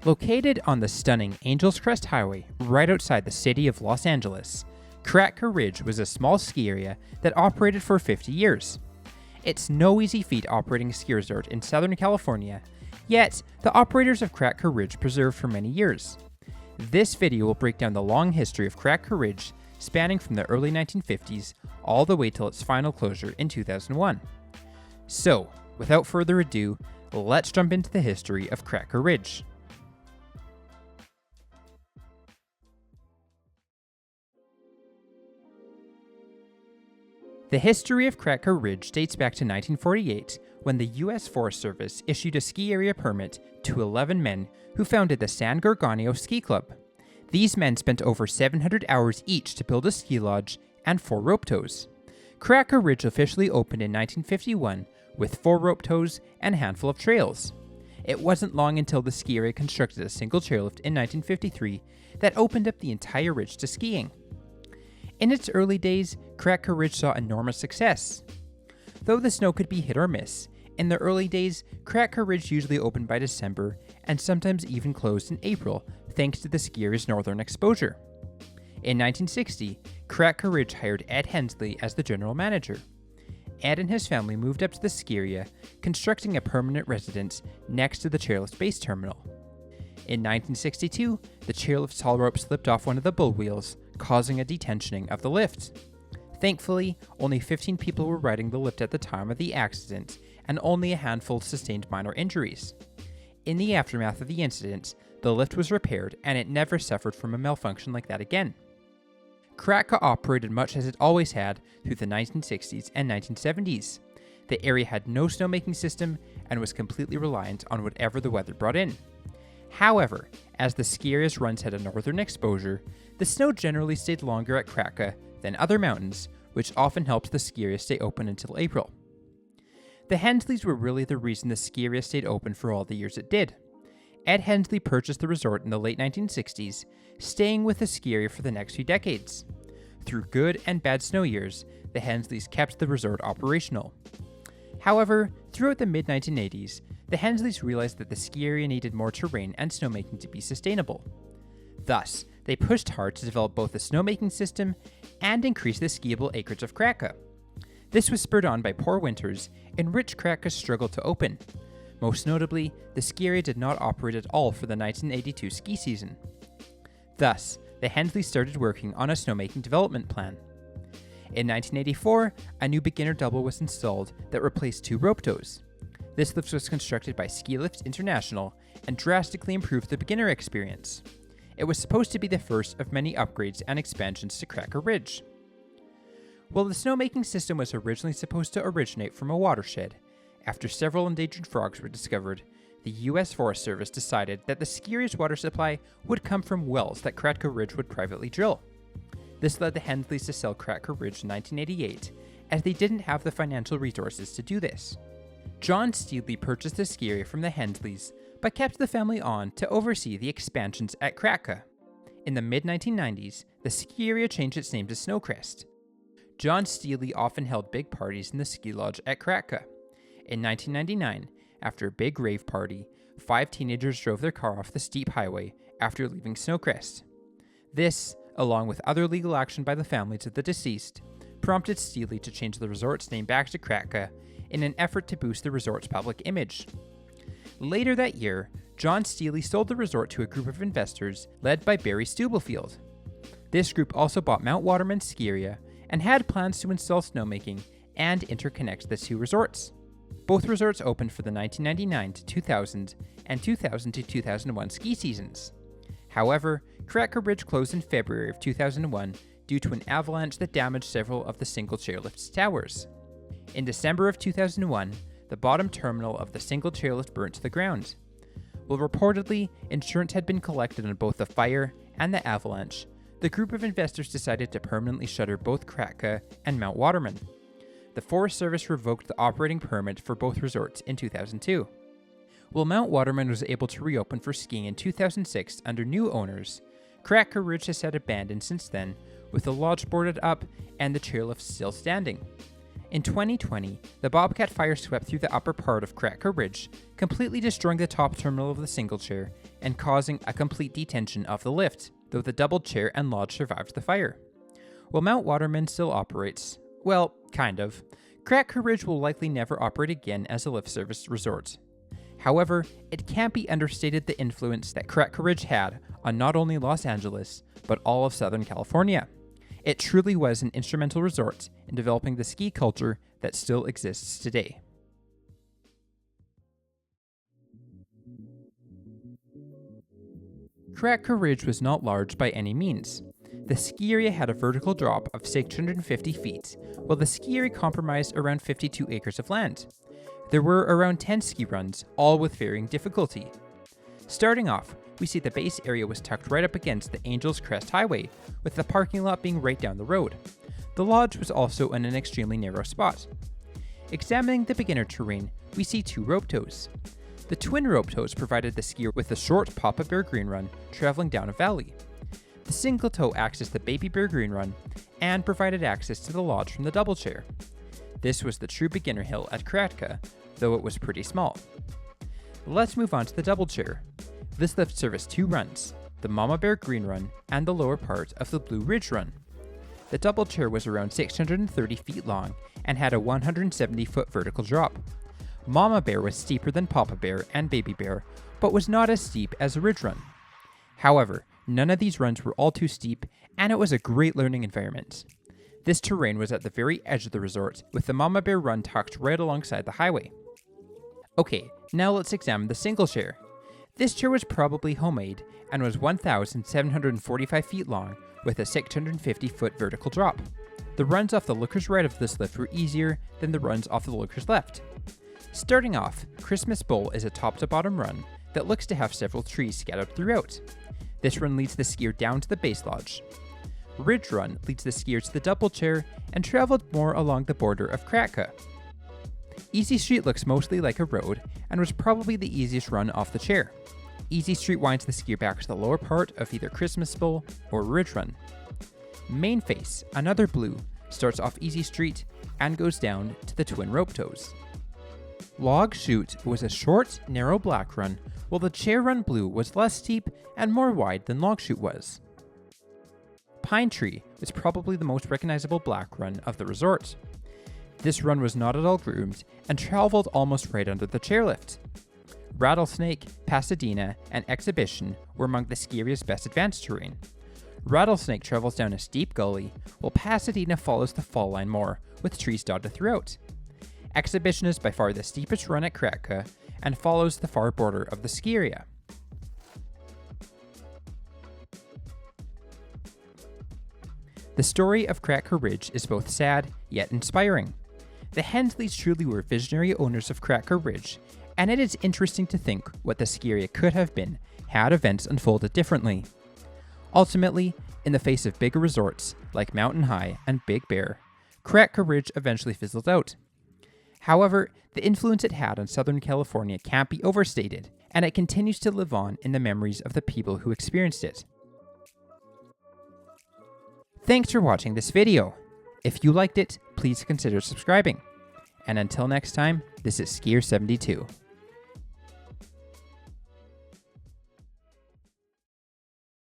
Located on the stunning Angels Crest Highway right outside the city of Los Angeles, Karaka Ridge was a small ski area that operated for 50 years. It's no easy feat operating a ski resort in Southern California, yet the operators of Karaka Ridge preserved for many years. This video will break down the long history of Karaka Ridge, spanning from the early 1950s all the way till its final closure in 2001. So, without further ado, let's jump into the history of Karaka Ridge. The history of Karaka Ridge dates back to 1948, when the U.S. Forest Service issued a ski area permit to 11 men who founded the San Gorgonio Ski Club. These men spent over 700 hours each to build a ski lodge and 4 rope tows. Karaka Ridge officially opened in 1951 with 4 rope tows and a handful of trails. It wasn't long until the ski area constructed a single chairlift in 1953 that opened up the entire ridge to skiing. In its early days, Karaka Ridge saw enormous success. Though the snow could be hit or miss, in the early days, Karaka Ridge usually opened by December and sometimes even closed in April thanks to the ski area's northern exposure. In 1960, Karaka Ridge hired Ed Hensley as the general manager. Ed and his family moved up to the ski area, constructing a permanent residence next to the chairlift base terminal. In 1962, the chairlift's haul rope slipped off one of the bull wheels, causing a detensioning of the lift. Thankfully, only 15 people were riding the lift at the time of the accident, and only a handful sustained minor injuries. In the aftermath of the incident, the lift was repaired and it never suffered from a malfunction like that again. Karaka operated much as it always had through the 1960s and 1970s. The area had no snowmaking system and was completely reliant on whatever the weather brought in. However, as the ski area's runs had a northern exposure, the snow generally stayed longer at Karaka than other mountains, which often helped the ski area stay open until April. The Hensleys were really the reason the ski area stayed open for all the years it did. Ed Hensley purchased the resort in the late 1960s, staying with the ski area for the next few decades. Through good and bad snow years, the Hensleys kept the resort operational. However, throughout the mid-1980s, the Hensleys realized that the ski area needed more terrain and snowmaking to be sustainable. Thus, they pushed hard to develop both a snowmaking system and increase the skiable acreage of Karaka. This was spurred on by poor winters in which Karaka struggled to open. Most notably, the ski area did not operate at all for the 1982 ski season. Thus, the Hensleys started working on a snowmaking development plan. In 1984, a new beginner double was installed that replaced 2 rope tows. This lift was constructed by Ski Lifts International and drastically improved the beginner experience. It was supposed to be the first of many upgrades and expansions to Karaka Ridge. While the snowmaking system was originally supposed to originate from a watershed, after several endangered frogs were discovered, the U.S. Forest Service decided that the ski area's water supply would come from wells that Karaka Ridge would privately drill. This led the Hensleys to sell Karaka Ridge in 1988, as they didn't have the financial resources to do this. John Steely purchased the ski area from the Hensleys, but kept the family on to oversee the expansions at Karaka. In the mid-1990s, the ski area changed its name to Snowcrest. John Steely often held big parties in the ski lodge at Karaka. In 1999, after a big rave party, 5 teenagers drove their car off the steep highway after leaving Snowcrest. This, along with other legal action by the families of the deceased, prompted Steely to change the resort's name back to Karaka in an effort to boost the resort's public image. Later that year, John Steely sold the resort to a group of investors led by Barry Stubblefield. This group also bought Mount Waterman ski area and had plans to install snowmaking and interconnect the 2 resorts. Both resorts opened for the 1999 to 2000 and 2000 to 2001 ski seasons. However, Karaka Ridge closed in February of 2001 due to an avalanche that damaged several of the single chairlift's towers. In December of 2001, the bottom terminal of the single chairlift burnt to the ground. While reportedly insurance had been collected on both the fire and the avalanche, the group of investors decided to permanently shutter both Karaka and Mount Waterman. The Forest Service revoked the operating permit for both resorts in 2002. While Mount Waterman was able to reopen for skiing in 2006 under new owners, Karaka Ridge has sat abandoned since then, with the lodge boarded up and the chairlift still standing. In 2020, the Bobcat fire swept through the upper part of Karaka Ridge, completely destroying the top terminal of the single chair and causing a complete detention of the lift, though the double chair and lodge survived the fire. While Mount Waterman still operates, well, kind of, Cracker Ridge will likely never operate again as a lift service resort. However, it can't be understated the influence that Cracker Ridge had on not only Los Angeles, but all of Southern California. It truly was an instrumental resort in developing the ski culture that still exists today. Cracker Ridge was not large by any means. The ski area had a vertical drop of 650 feet, while the ski area comprised around 52 acres of land. There were around 10 ski runs, all with varying difficulty. Starting off, we see the base area was tucked right up against the Angels Crest Highway, with the parking lot being right down the road. The lodge was also in an extremely narrow spot. Examining the beginner terrain, we see 2 rope tows. The twin rope tows provided the skier with a short Papa Bear Green Run traveling down a valley. The single toe acts as the Baby Bear Green Run and provided access to the lodge from the double chair. This was the true beginner hill at Kratka, though it was pretty small. Let's move on to the double chair. This lift serviced 2 runs, the Mama Bear Green Run and the lower part of the Blue Ridge Run. The double chair was around 630 feet long and had a 170-foot vertical drop. Mama Bear was steeper than Papa Bear and Baby Bear, but was not as steep as a Ridge Run. However, none of these runs were all too steep, and it was a great learning environment. This terrain was at the very edge of the resort, with the Mama Bear Run tucked right alongside the highway. Okay, now let's examine the single chair. This chair was probably homemade and was 1,745 feet long with a 650-foot vertical drop. The runs off the looker's right of this lift were easier than the runs off the looker's left. Starting off, Christmas Bowl is a top-to-bottom run that looks to have several trees scattered throughout. This run leads the skier down to the base lodge. Ridge Run leads the skier to the double chair and traveled more along the border of Kratka. Easy Street looks mostly like a road and was probably the easiest run off the chair. Easy Street winds the skier back to the lower part of either Christmas Bowl or Ridge Run. Main Face, another blue, starts off Easy Street and goes down to the twin rope tows. Log Chute was a short, narrow black run, while the Chair Run Blue was less steep and more wide than Log Chute was. Pine Tree is probably the most recognizable black run of the resort. This run was not at all groomed and traveled almost right under the chairlift. Rattlesnake, Pasadena, and Exhibition were among the ski area's best advanced terrain. Rattlesnake travels down a steep gully, while Pasadena follows the fall line more, with trees dotted throughout. Exhibition is by far the steepest run at Kratka and follows the far border of the ski area. The story of Kratka Ridge is both sad yet inspiring. The Hensleys truly were visionary owners of Kratka Ridge, and it is interesting to think what the ski area could have been had events unfolded differently. Ultimately, in the face of bigger resorts like Mountain High and Big Bear, Kratka Ridge eventually fizzled out. However, the influence it had on Southern California can't be overstated, and it continues to live on in the memories of the people who experienced it. Thanks for watching this video. If you liked it, please consider subscribing. And until next time, this is Skier72.